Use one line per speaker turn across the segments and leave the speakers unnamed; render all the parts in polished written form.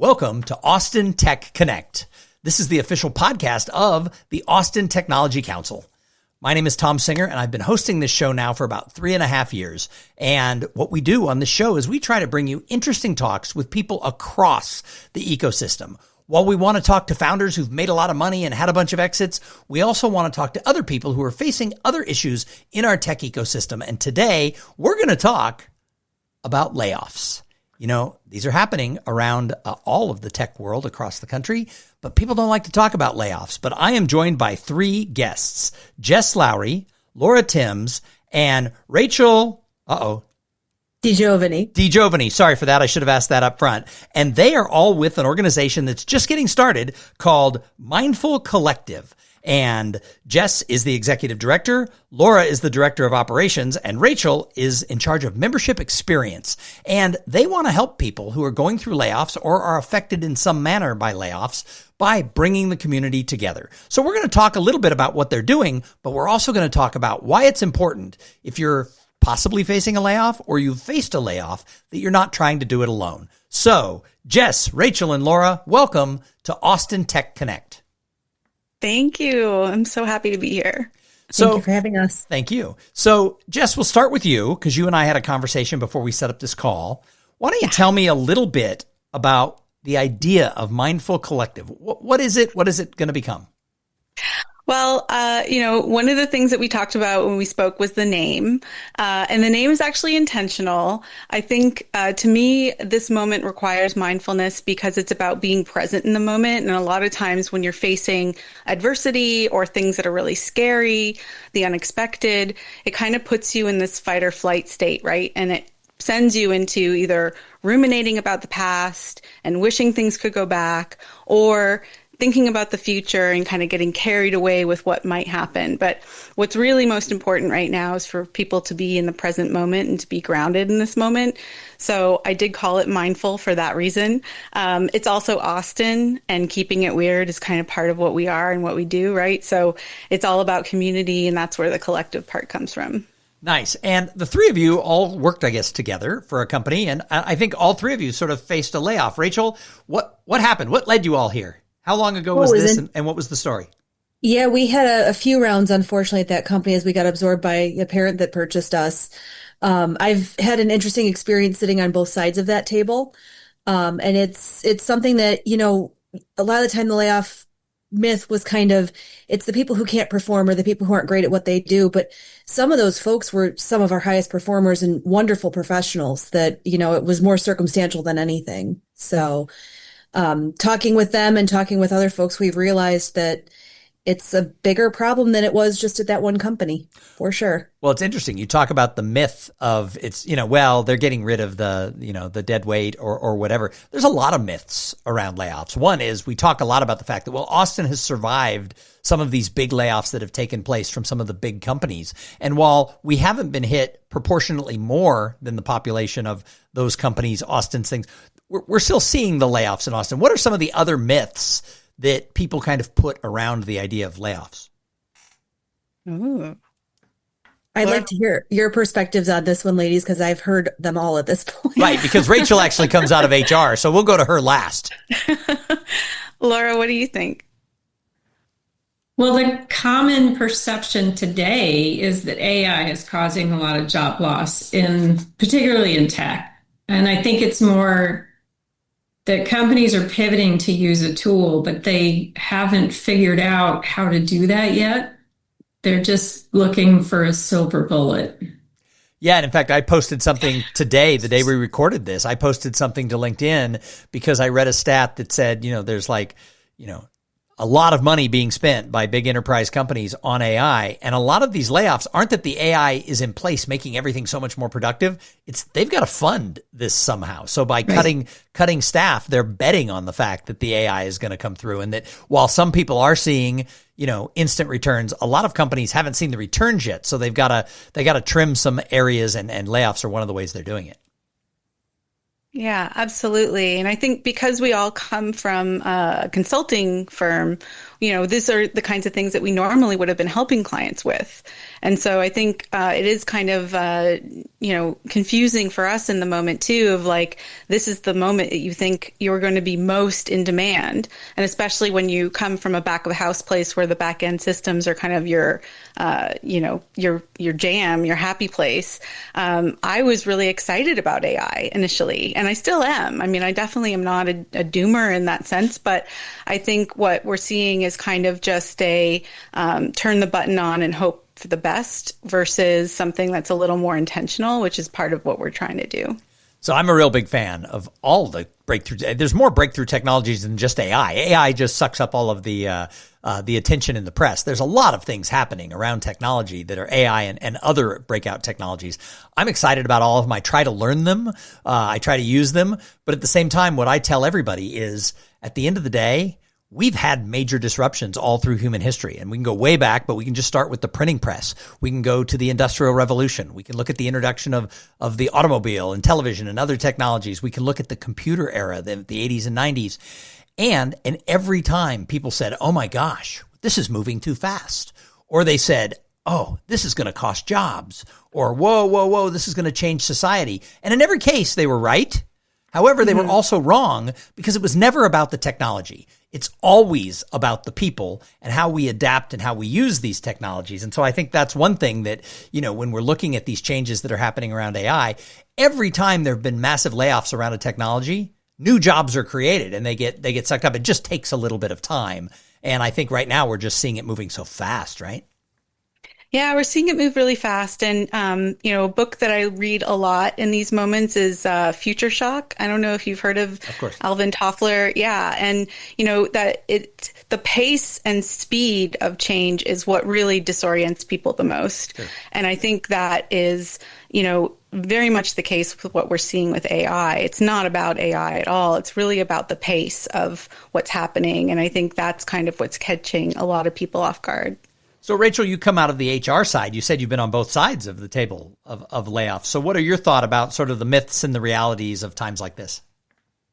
Welcome to Austin Tech Connect. This is the official podcast of the Austin Technology Council. My name is Thom Singer, and I've been hosting this show now for about 3.5 years. And what we do on the show is we try to bring you interesting talks with people across the ecosystem. While we want to talk to founders who've made a lot of money and had a bunch of exits, we also want to talk to other people who are facing other issues in our tech ecosystem. And today, we're going to talk about layoffs. You know, these are happening around all of the tech world across the country, but people don't like to talk about layoffs. But I am joined by 3 guests, Jess Lowry, Laura Timmis, and Rachael, DiGiovine. Sorry for that. I should have asked that up front. And they are all with an organization that's just getting started called Mindful Collective. And Jess is the executive director, Laura is the director of operations, and Rachael is in charge of membership experience. And they want to help people who are going through layoffs or are affected in some manner by layoffs by bringing the community together. So we're going to talk a little bit about what they're doing, but we're also going to talk about why it's important if you're possibly facing a layoff or you've faced a layoff that you're not trying to do it alone. So Jess, Rachael, and Laura, welcome to Austin Tech Connect.
Thank you. I'm so happy to be here.
Thank you for having us.
Thank you. So, Jess, we'll start with you because you and I had a conversation before we set up this call. Why don't you tell me a little bit about the idea of Mindful Collective? What is it? What is it going to become?
Well, one of the things that we talked about when we spoke was the name. And the name is actually intentional. I think, to me, this moment requires mindfulness because it's about being present in the moment. And a lot of times when you're facing adversity or things that are really scary, the unexpected, it kind of puts you in this fight or flight state, right? And it sends you into either ruminating about the past and wishing things could go back, or thinking about the future and kind of getting carried away with what might happen. But what's really most important right now is for people to be in the present moment and to be grounded in this moment. So I did call it mindful for that reason. It's also Austin, and keeping it weird is kind of part of what we are and what we do, right? So it's all about community, and that's where the collective part comes from.
Nice. And the 3 of you all worked, I guess, together for a company. And I think all 3 of you sort of faced a layoff. Rachael, what happened? What led you all here? How long ago was this, and what was the story?
Yeah, we had a few rounds, unfortunately, at that company as we got absorbed by a parent that purchased us. I've had an interesting experience sitting on both sides of that table. And it's something that, a lot of the time the layoff myth was kind of, it's the people who can't perform or the people who aren't great at what they do. But some of those folks were some of our highest performers and wonderful professionals that, it was more circumstantial than anything. So talking with them and talking with other folks, we've realized that it's a bigger problem than it was just at that one company, for sure.
Well, it's interesting. You talk about the myth of it's, they're getting rid of the dead weight or whatever. There's a lot of myths around layoffs. One is we talk a lot about the fact that, Austin has survived some of these big layoffs that have taken place from some of the big companies. And while we haven't been hit proportionately more than the population of those companies, Austin's things, we're still seeing the layoffs in Austin. What are some of the other myths that people kind of put around the idea of layoffs?
Ooh. I'd like to hear your perspectives on this one, ladies, because I've heard them all at this point.
Right, because Rachael actually comes out of HR, so we'll go to her last.
Laura, what do you think?
Well, the common perception today is that AI is causing a lot of job loss, particularly in tech. And I think it's more that companies are pivoting to use a tool, but they haven't figured out how to do that yet. They're just looking for a silver bullet.
Yeah, and in fact, I posted something today, the day we recorded this. I posted something to LinkedIn because I read a stat that said, there's a lot of money being spent by big enterprise companies on AI. And a lot of these layoffs aren't that the AI is in place making everything so much more productive. It's they've got to fund this somehow. So by cutting staff, they're betting on the fact that the AI is going to come through. And that while some people are seeing, instant returns, a lot of companies haven't seen the returns yet. So they got to trim some areas, and layoffs are one of the ways they're doing it.
Yeah, absolutely. And I think because we all come from a consulting firm, these are the kinds of things that we normally would have been helping clients with. And so I think it is kind of, confusing for us in the moment too, of like, this is the moment that you think you're going to be most in demand. And especially when you come from a back of house place where the back end systems are kind of your jam, your happy place. I was really excited about AI initially, and I still am. I mean, I definitely am not a doomer in that sense, but I think what we're seeing is kind of just a turn the button on and hope for the best versus something that's a little more intentional, which is part of what we're trying to do.
So I'm a real big fan of all the breakthrough. There's more breakthrough technologies than just AI. AI just sucks up all of the attention in the press. There's a lot of things happening around technology that are AI and other breakout technologies. I'm excited about all of them. I try to learn them. I try to use them. But at the same time, what I tell everybody is at the end of the day, we've had major disruptions all through human history, and we can go way back, but we can just start with the printing press. We can go to the Industrial Revolution. We can look at the introduction of the automobile and television and other technologies. We can look at the computer era, the 80s and 90s. And every time people said, oh my gosh, this is moving too fast. Or they said, oh, this is going to cost jobs. Or whoa, this is going to change society. And in every case, they were right. However, they were also wrong because it was never about the technology. It's always about the people and how we adapt and how we use these technologies. And so I think that's one thing that, when we're looking at these changes that are happening around AI, every time there have been massive layoffs around a technology, new jobs are created and they get sucked up. It just takes a little bit of time. And I think right now we're just seeing it moving so fast, right?
Yeah, we're seeing it move really fast. And, a book that I read a lot in these moments is Future Shock. I don't know if you've heard of Alvin Toffler. Yeah. And, the pace and speed of change is what really disorients people the most. Sure. And I think that is, very much the case with what we're seeing with AI. It's not about AI at all. It's really about the pace of what's happening. And I think that's kind of what's catching a lot of people off guard.
So, Rachael, you come out of the HR side. You said you've been on both sides of the table of layoffs. So what are your thoughts about sort of the myths and the realities of times like this?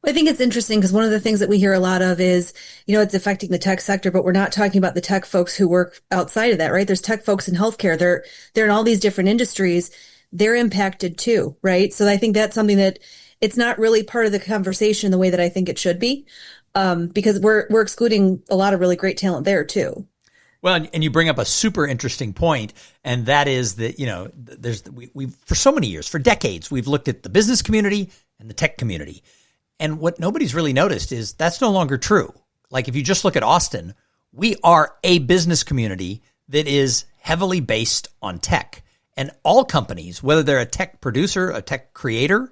I think it's interesting because one of the things that we hear a lot of is, it's affecting the tech sector, but we're not talking about the tech folks who work outside of that, right? There's tech folks in healthcare. They're in all these different industries. They're impacted too, right? So I think that's something that it's not really part of the conversation the way that I think it should be, because we're excluding a lot of really great talent there too.
Well, and you bring up a super interesting point, and that is that, we've for so many years, for decades, we've looked at the business community and the tech community. And what nobody's really noticed is that's no longer true. Like if you just look at Austin, we are a business community that is heavily based on tech. And all companies, whether they're a tech producer, a tech creator,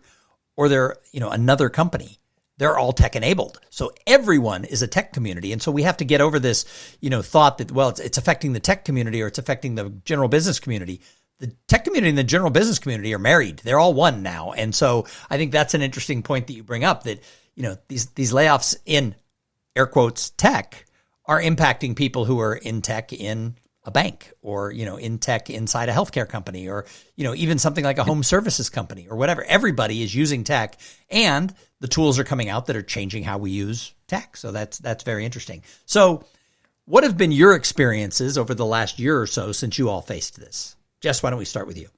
or they're, another company, they're all tech enabled. So everyone is a tech community. And so we have to get over this, thought that, well, it's affecting the tech community or it's affecting the general business community. The tech community and the general business community are married. They're all one now. And so I think that's an interesting point that you bring up, that, these layoffs in air quotes tech are impacting people who are in tech in a bank or, in tech inside a healthcare company or, even something like a home services company or whatever. Everybody is using tech, and the tools are coming out that are changing how we use tech. So that's very interesting. So what have been your experiences over the last year or so since you all faced this? Jess, why don't we start with you?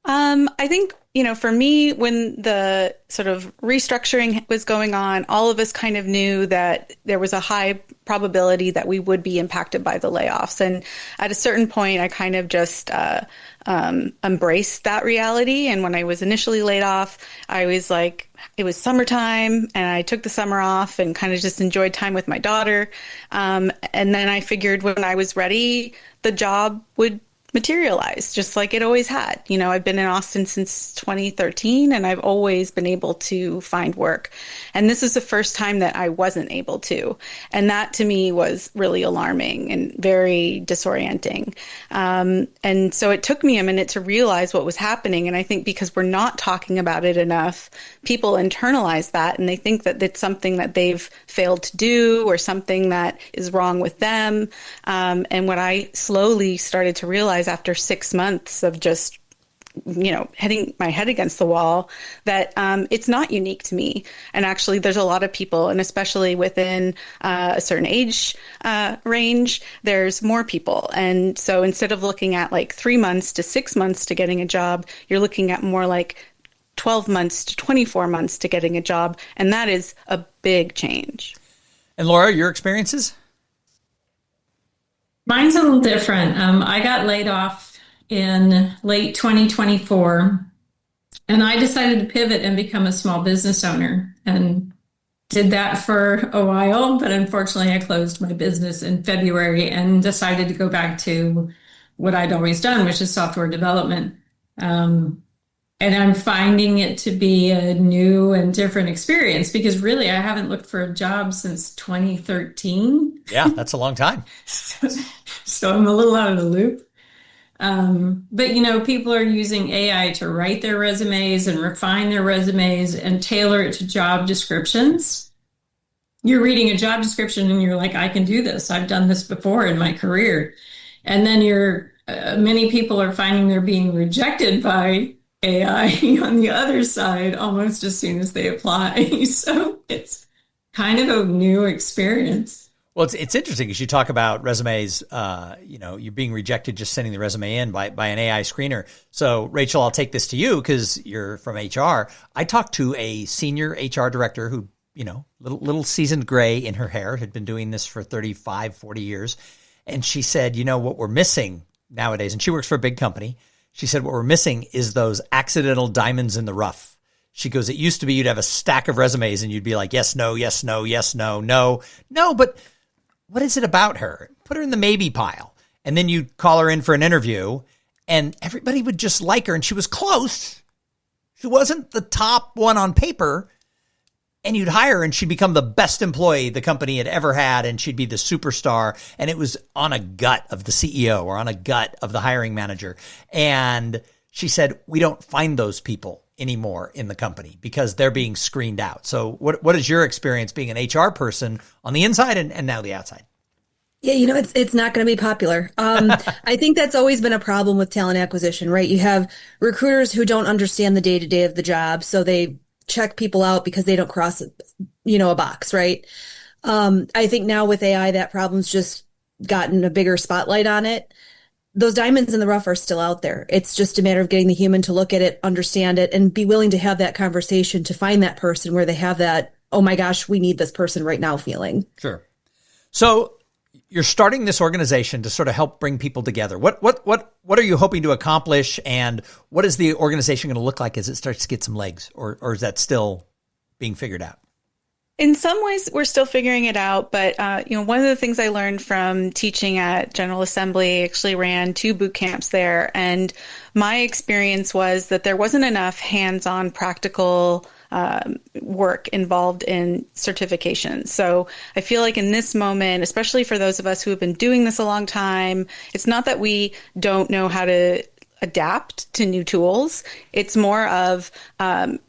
I think, for me, when the sort of restructuring was going on, all of us kind of knew that there was a high probability that we would be impacted by the layoffs. And at a certain point, I kind of just embraced that reality. And when I was initially laid off, I was like, it was summertime and I took the summer off and kind of just enjoyed time with my daughter. And then I figured when I was ready, the job would materialize just like it always had. I've been in Austin since 2013 and I've always been able to find work. And this is the first time that I wasn't able to. And that to me was really alarming and very disorienting. And so it took me a minute to realize what was happening. And I think because we're not talking about it enough, people internalize that and they think that it's something that they've failed to do or something that is wrong with them. And what I slowly started to realize after 6 months of just hitting my head against the wall that it's not unique to me. And actually, there's a lot of people, and especially within a certain age range, there's more people. And so instead of looking at like 3 months to 6 months to getting a job, you're looking at more like 12 months to 24 months to getting a job. And that is a big change.
And Laura, your experiences?
Mine's a little different. I got laid off in late 2024, and I decided to pivot and become a small business owner, and did that for a while. But unfortunately, I closed my business in February and decided to go back to what I'd always done, which is software development. And I'm finding it to be a new and different experience because really I haven't looked for a job since 2013.
Yeah, that's a long time.
So I'm a little out of the loop. But, people are using AI to write their resumes and refine their resumes and tailor it to job descriptions. You're reading a job description and you're like, I can do this. I've done this before in my career. And then many people are finding they're being rejected by AI on the other side almost as soon as they apply. So it's kind of a new experience.
Well, it's interesting because you talk about resumes, you're being rejected just sending the resume in by an AI screener. So, Rachael, I'll take this to you because you're from HR. I talked to a senior HR director who, little seasoned gray in her hair, had been doing this for 35, 40 years. And she said, what we're missing nowadays, and she works for a big company. She said, what we're missing is those accidental diamonds in the rough. She goes, it used to be you'd have a stack of resumes and you'd be like, yes, no, yes, no, yes, no, no, no. But what is it about her? Put her in the maybe pile. And then you'd call her in for an interview and everybody would just like her. And she was close. She wasn't the top one on paper. And you'd hire her and she'd become the best employee the company had ever had. And she'd be the superstar. And it was on a gut of the CEO or on a gut of the hiring manager. And she said, we don't find those people anymore in the company because they're being screened out. So what is your experience being an HR person on the inside and now the outside?
Yeah, it's not going to be popular. I think that's always been a problem with talent acquisition, right? You have recruiters who don't understand the day-to-day of the job. So they check people out because they don't cross, a box, right? I think now with AI, that problem's just gotten a bigger spotlight on it. Those diamonds in the rough are still out there. It's just a matter of getting the human to look at it, understand it, and be willing to have that conversation to find that person where they have that, oh my gosh, we need this person right now feeling.
Sure. So you're starting this organization to sort of help bring people together. What are you hoping to accomplish, and what is the organization going to look like as it starts to get some legs, or is that still being figured out?
In some ways, we're still figuring it out, but one of the things I learned from teaching at General Assembly, I actually ran 2 boot camps there, and my experience was that there wasn't enough hands-on practical work involved in certification. So I feel like in this moment, especially for those of us who have been doing this a long time, it's not that we don't know how to adapt to new tools. It's more of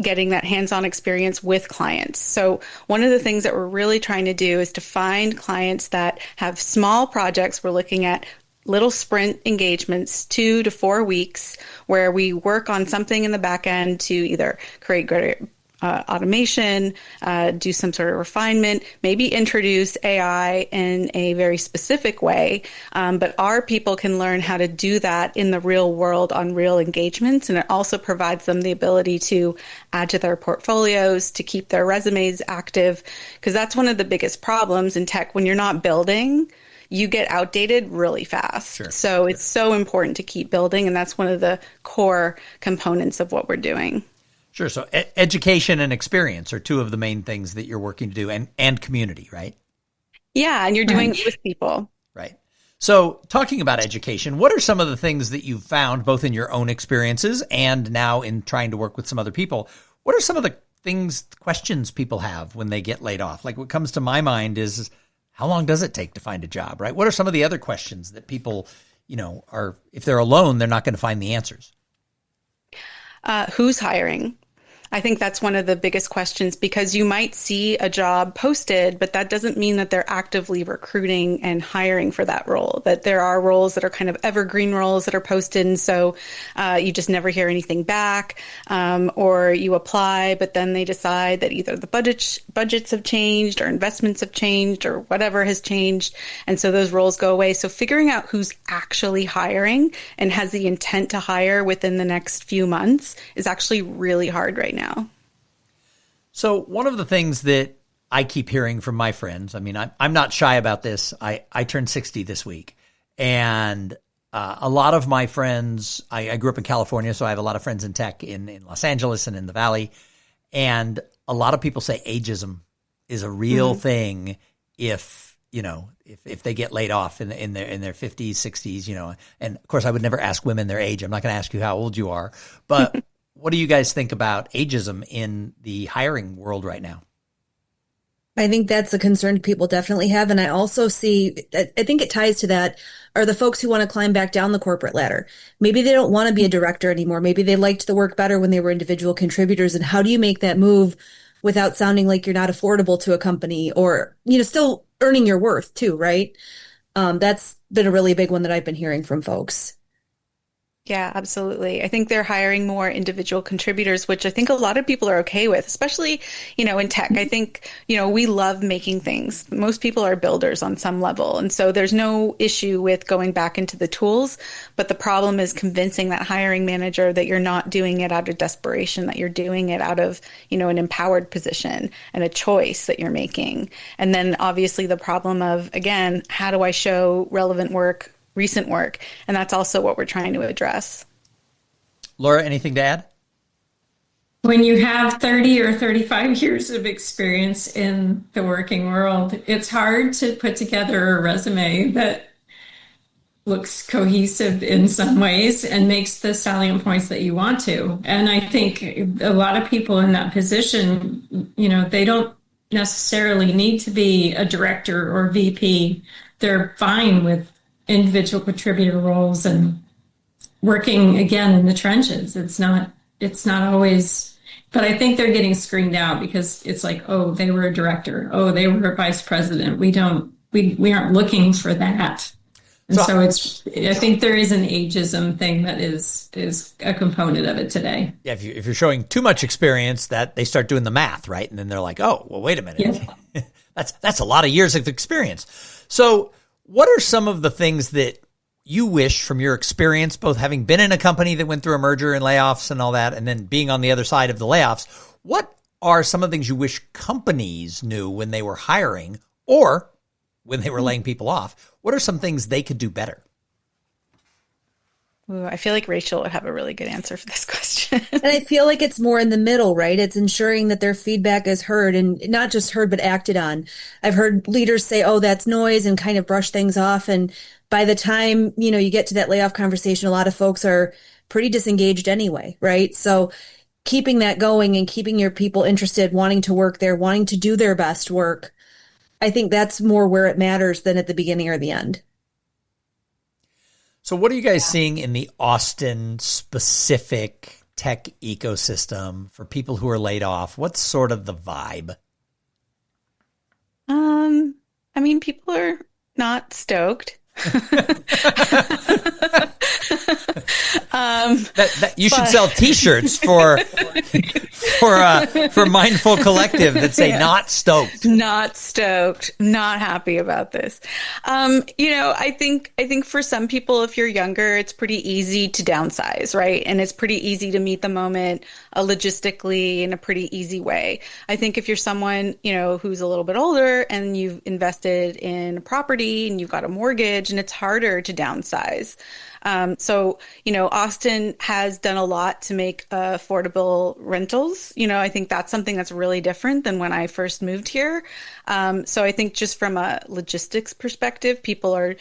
getting that hands-on experience with clients. So one of the things that we're really trying to do is to find clients that have small projects. We're looking at little sprint engagements, 2 to 4 weeks, where we work on something in the back end to either create greater automation, do some sort of refinement, maybe introduce AI in a very specific way. But our people can learn how to do that in the real world on real engagements. And it also provides them the ability to add to their portfolios, to keep their resumes active, because that's one of the biggest problems in tech. When you're not building, you get outdated really fast.
Sure.
So it's so important to keep building. And that's one of the core components of what we're doing.
Sure. So education and experience are 2 of the main things that you're working to do, and community, right?
Yeah. And you're doing it with people.
Right. So talking about education, what are some of the things that you've found both in your own experiences and now in trying to work with some other people? What are some of the questions people have when they get laid off? Like what comes to my mind is, how long does it take to find a job, right? What are some of the other questions that people, if they're alone, they're not going to find the answers?
Who's hiring? I think that's one of the biggest questions because you might see a job posted, but that doesn't mean that they're actively recruiting and hiring for that role. That there are roles that are kind of evergreen roles that are posted, and so you just never hear anything back, or you apply, but then they decide that either the budgets have changed or investments have changed or whatever has changed, and so those roles go away. So figuring out who's actually hiring and has the intent to hire within the next few months is actually really hard right now.
So one of the things that I keep hearing from my friends, I mean, I'm not shy about this. I turned 60 this week, and a lot of my friends, I grew up in California, so I have a lot of friends in tech in Los Angeles and in the Valley. And a lot of people say ageism is a real thing if they get laid off in their 50s, 60s, and of course I would never ask women their age. I'm not going to ask you how old you are, but what do you guys think about ageism in the hiring world right now?
I think that's a concern people definitely have. And I also see, I think it ties to that are the folks who want to climb back down the corporate ladder. Maybe they don't want to be a director anymore. Maybe they liked the work better when they were individual contributors. And how do you make that move without sounding like you're not affordable to a company or, still earning your worth too, right? That's been a really big one that I've been hearing from folks.
Yeah, absolutely. I think they're hiring more individual contributors, which I think a lot of people are okay with, especially, in tech. I think, we love making things. Most people are builders on some level. And so there's no issue with going back into the tools. But the problem is convincing that hiring manager that you're not doing it out of desperation, that you're doing it out of, an empowered position and a choice that you're making. And then obviously the problem of, again, how do I show relevant work, recent work? And that's also what we're trying to address.
Laura, anything to add?
When you have 30 or 35 years of experience in the working world, it's hard to put together a resume that looks cohesive in some ways and makes the salient points that you want to. And I think a lot of people in that position, they don't necessarily need to be a director or VP. They're fine with individual contributor roles and working again in the trenches. It's not always, but I think they're getting screened out because it's like, oh, they were a director. Oh, they were a vice president. We aren't looking for that. And so I think there is an ageism thing that is a component of it today.
Yeah. If you're showing too much experience, that they start doing the math, right? And then they're like, oh, well, wait a minute. Yeah. That's a lot of years of experience. So what are some of the things that you wish from your experience, both having been in a company that went through a merger and layoffs and all that, and then being on the other side of the layoffs, what are some of the things you wish companies knew when they were hiring or when they were laying people off? What are some things they could do better?
Ooh, I feel like Rachael would have a really good answer for this question.
And I feel like it's more in the middle, right? It's ensuring that their feedback is heard and not just heard, but acted on. I've heard leaders say, oh, that's noise and kind of brush things off. And by the time, you get to that layoff conversation, a lot of folks are pretty disengaged anyway, right? So keeping that going and keeping your people interested, wanting to work there, wanting to do their best work, I think that's more where it matters than at the beginning or the end.
So what are you guys seeing in the Austin specific tech ecosystem for people who are laid off? What's sort of the vibe?
People are not stoked.
That you should sell T-shirts for Mindful Collective that say "not stoked."
Not stoked. Not happy about this. I think for some people, if you're younger, it's pretty easy to downsize, right? And it's pretty easy to meet the moment logistically in a pretty easy way. I think if you're someone who's a little bit older and you've invested in property and you've got a mortgage, and it's harder to downsize. So Austin has done a lot to make affordable rentals. I think that's something that's really different than when I first moved here. So I think just from a logistics perspective, people are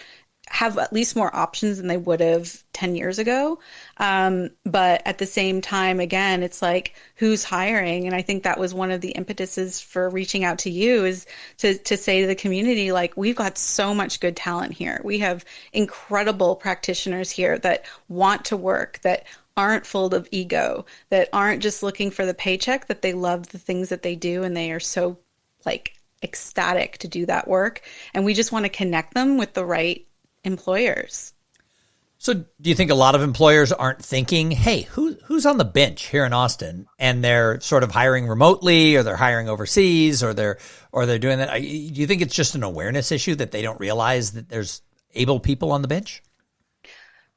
have at least more options than they would have 10 years ago. But at the same time, again, it's like, who's hiring? And I think that was one of the impetuses for reaching out to you, is to say to the community, like, we've got so much good talent here. We have incredible practitioners here that want to work, that aren't full of ego, that aren't just looking for the paycheck, that they love the things that they do, and they are so like ecstatic to do that work. And we just want to connect them with the right employers.
So do you think a lot of employers aren't thinking, hey, who's on the bench here in Austin, and they're sort of hiring remotely, or they're hiring overseas, or they're doing that? Do you think it's just an awareness issue that they don't realize that there's able people on the bench?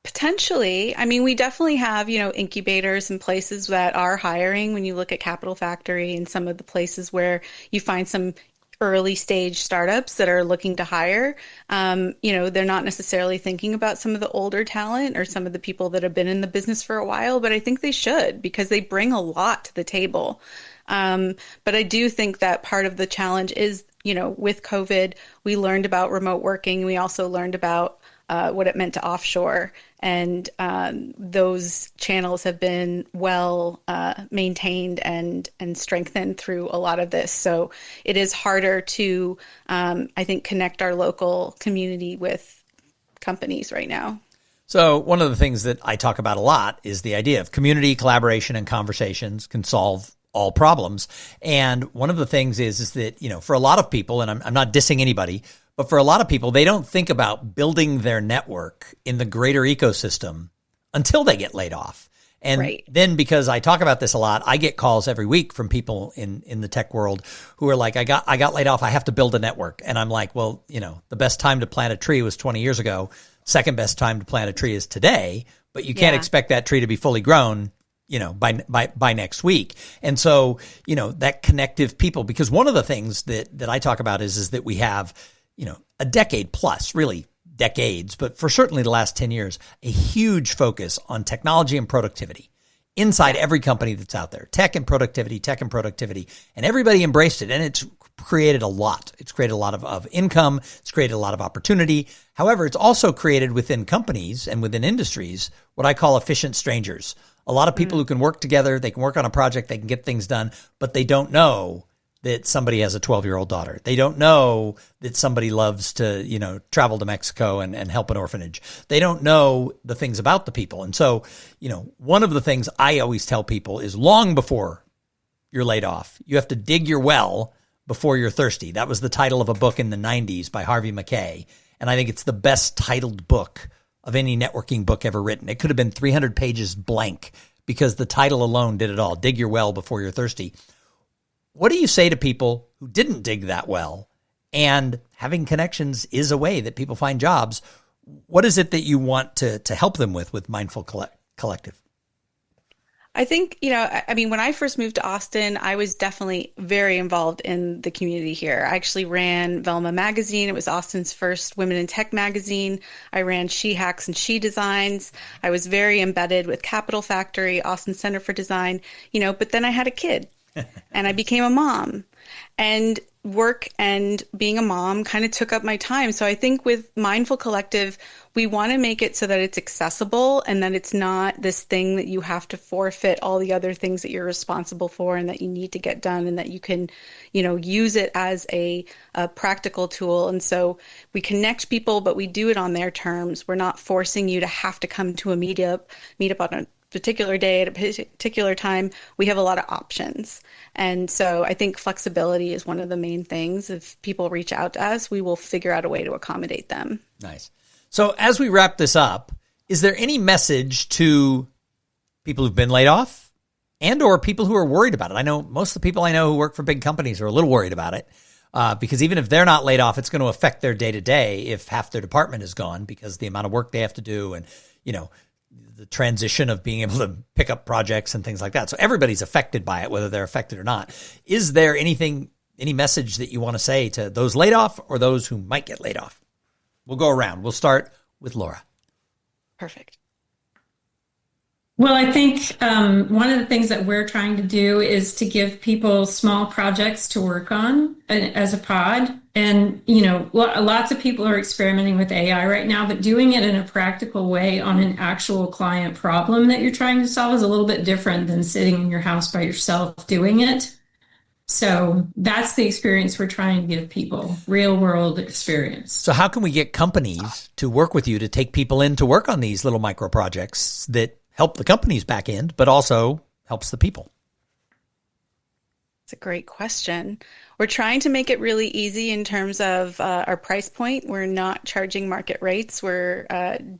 Potentially. I mean, we definitely have, incubators and places that are hiring. When you look at Capital Factory and some of the places where you find some early stage startups that are looking to hire, they're not necessarily thinking about some of the older talent or some of the people that have been in the business for a while, but I think they should, because they bring a lot to the table. But I do think that part of the challenge is, with COVID, we learned about remote working. We also learned about what it meant to offshore. And those channels have been well maintained and strengthened through a lot of this. So it is harder to, I think, connect our local community with companies right now.
So one of the things that I talk about a lot is the idea of community collaboration and conversations can solve all problems. And one of the things is that, for a lot of people, and I'm not dissing anybody, but for a lot of people, they don't think about building their network in the greater ecosystem until they get laid off. And then, because I talk about this a lot, I get calls every week from people in the tech world who are like, I got laid off. I have to build a network. And I'm like, well, the best time to plant a tree was 20 years ago. Second best time to plant a tree is today, but you can't expect that tree to be fully grown, by next week. And so, that connective people, because one of the things that I talk about is that we have, a decade plus, really decades, but for certainly the last 10 years, a huge focus on technology and productivity inside every company that's out there. Tech and productivity, and everybody embraced it. And it's created a lot. It's created a lot of income. It's created a lot of opportunity. However, it's also created within companies and within industries what I call efficient strangers. A lot of people who can work together, they can work on a project, they can get things done, but they don't know that somebody has a 12-year-old daughter. They don't know that somebody loves to, travel to Mexico and help an orphanage. They don't know the things about the people. And so, one of the things I always tell people is, long before you're laid off, you have to dig your well before you're thirsty. That was the title of a book in the 90s by Harvey Mackay. And I think it's the best titled book of any networking book ever written. It could have been 300 pages blank, because the title alone did it all. Dig your well before you're thirsty. What do you say to people who didn't dig that well, and having connections is a way that people find jobs? What is it that you want to help them with Mindful Collective?
I think, when I first moved to Austin, I was definitely very involved in the community here. I actually ran Velma magazine. It was Austin's first women in tech magazine. I ran She Hacks and She Designs. I was very embedded with Capital Factory, Austin Center for Design, but then I had a kid and I became a mom, and work and being a mom kind of took up my time. So I think with Mindful Collective, we want to make it so that it's accessible and that it's not this thing that you have to forfeit all the other things that you're responsible for and that you need to get done, and that you can, use it as a practical tool. And so we connect people, but we do it on their terms. We're not forcing you to have to come to a meetup on a particular day at a particular time. We have a lot of options. And so I think flexibility is one of the main things. If people reach out to us, we will figure out a way to accommodate them.
Nice. So as we wrap this up, is there any message to people who've been laid off and or people who are worried about it? I know most of the people I know who work for big companies are a little worried about it, because even if they're not laid off, it's going to affect their day-to-day if half their department is gone, because the amount of work they have to do and, the transition of being able to pick up projects and things like that. So everybody's affected by it, whether they're affected or not. Is there any message that you want to say to those laid off or those who might get laid off? We'll go around. We'll start with Laura.
Perfect.
Well, I think one of the things that we're trying to do is to give people small projects to work on as a pod. And, lots of people are experimenting with AI right now, but doing it in a practical way on an actual client problem that you're trying to solve is a little bit different than sitting in your house by yourself doing it. So that's the experience we're trying to give people, real world experience.
So how can we get companies to work with you to take people in to work on these little micro projects that help the company's back end, but also helps the people?
It's a great question. We're trying to make it really easy in terms of our price point. We're not charging market rates. We're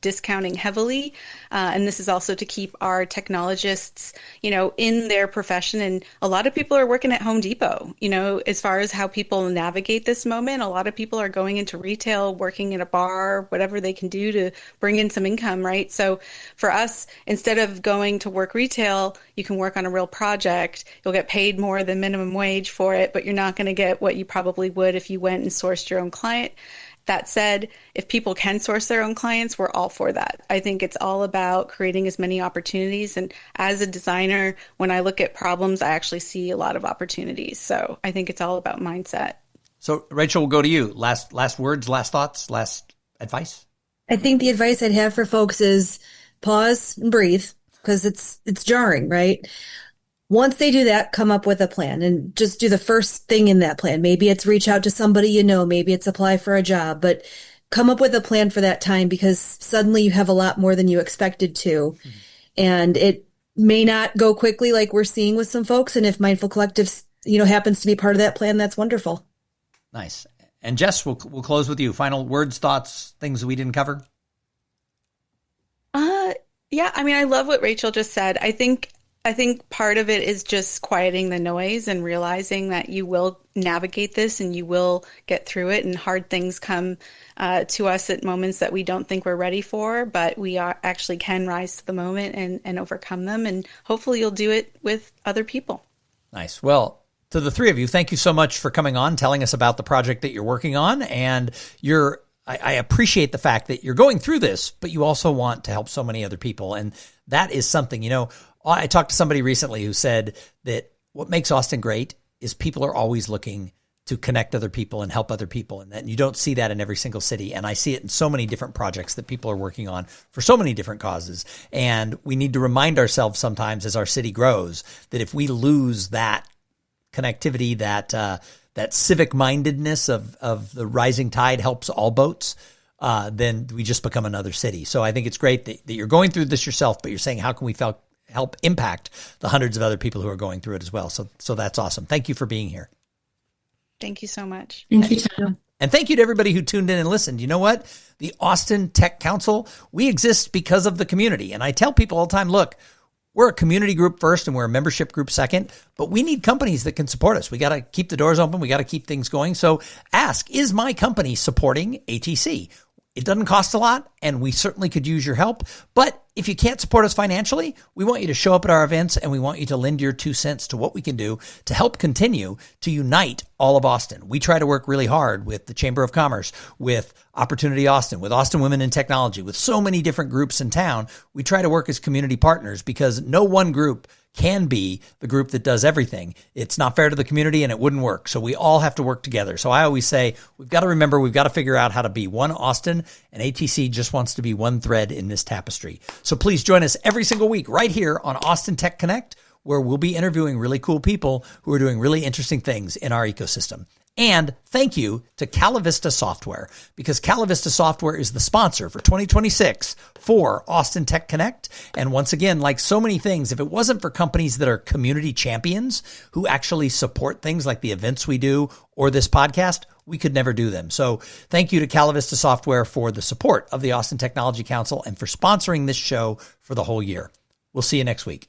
discounting heavily. And this is also to keep our technologists, in their profession. And a lot of people are working at Home Depot, as far as how people navigate this moment. A lot of people are going into retail, working in a bar, whatever they can do to bring in some income, right? So for us, instead of going to work retail, you can work on a real project. You'll get paid more than minimum wage for it, but you're not going to get what you probably would if you went and sourced your own client. That said, if people can source their own clients, we're all for that. I think it's all about creating as many opportunities. And as a designer, when I look at problems, I actually see a lot of opportunities. So I think it's all about mindset.
So Rachael, we'll go to you. Last words, last thoughts, last advice?
I think the advice I'd have for folks is pause and breathe, because it's jarring, right? Once they do that, come up with a plan and just do the first thing in that plan. Maybe it's reach out to somebody maybe it's apply for a job, but come up with a plan for that time, because suddenly you have a lot more than you expected to. Mm-hmm. And it may not go quickly like we're seeing with some folks. And if Mindful Collectives, happens to be part of that plan, that's wonderful.
Nice. And Jess, we'll close with you. Final words, thoughts, things we didn't cover?
Yeah, I love what Rachael just said. I think part of it is just quieting the noise and realizing that you will navigate this and you will get through it, and hard things come to us at moments that we don't think we're ready for, but we actually can rise to the moment and overcome them. And hopefully you'll do it with other people. Nice.
Well, to the three of you, thank you so much for coming on, telling us about the project that you're working on. And I appreciate the fact that you're going through this, but you also want to help so many other people. And that is something, I talked to somebody recently who said that what makes Austin great is people are always looking to connect other people and help other people. And that you don't see that in every single city. And I see it in so many different projects that people are working on for so many different causes. And we need to remind ourselves sometimes as our city grows that if we lose that connectivity, that civic mindedness of the rising tide helps all boats, then we just become another city. So I think it's great that you're going through this yourself, but you're saying, how can we help impact the hundreds of other people who are going through it as well? So that's awesome. Thank you for being here.
Thank you so much.
Thank you, Tom.
And thank you to everybody who tuned in and listened. You know what? The Austin Tech Council, we exist because of the community. And I tell people all the time, look, we're a community group first and we're a membership group second, but we need companies that can support us. We got to keep the doors open. We got to keep things going. So ask, is my company supporting ATC? It doesn't cost a lot, and we certainly could use your help. But if you can't support us financially, we want you to show up at our events, and we want you to lend your 2 cents to what we can do to help continue to unite all of Austin. We try to work really hard with the Chamber of Commerce, with Opportunity Austin, with Austin Women in Technology, with so many different groups in town. We try to work as community partners because no one group can be the group that does everything. It's not fair to the community and it wouldn't work. So we all have to work together. So I always say, we've got to remember, we've got to figure out how to be one Austin, and ATC just wants to be one thread in this tapestry. So please join us every single week right here on Austin Tech Connect, where we'll be interviewing really cool people who are doing really interesting things in our ecosystem. And thank you to Calavista Software, because Calavista Software is the sponsor for 2026 for Austin Tech Connect. And once again, like so many things, if it wasn't for companies that are community champions who actually support things like the events we do or this podcast, we could never do them. So thank you to Calavista Software for the support of the Austin Technology Council and for sponsoring this show for the whole year. We'll see you next week.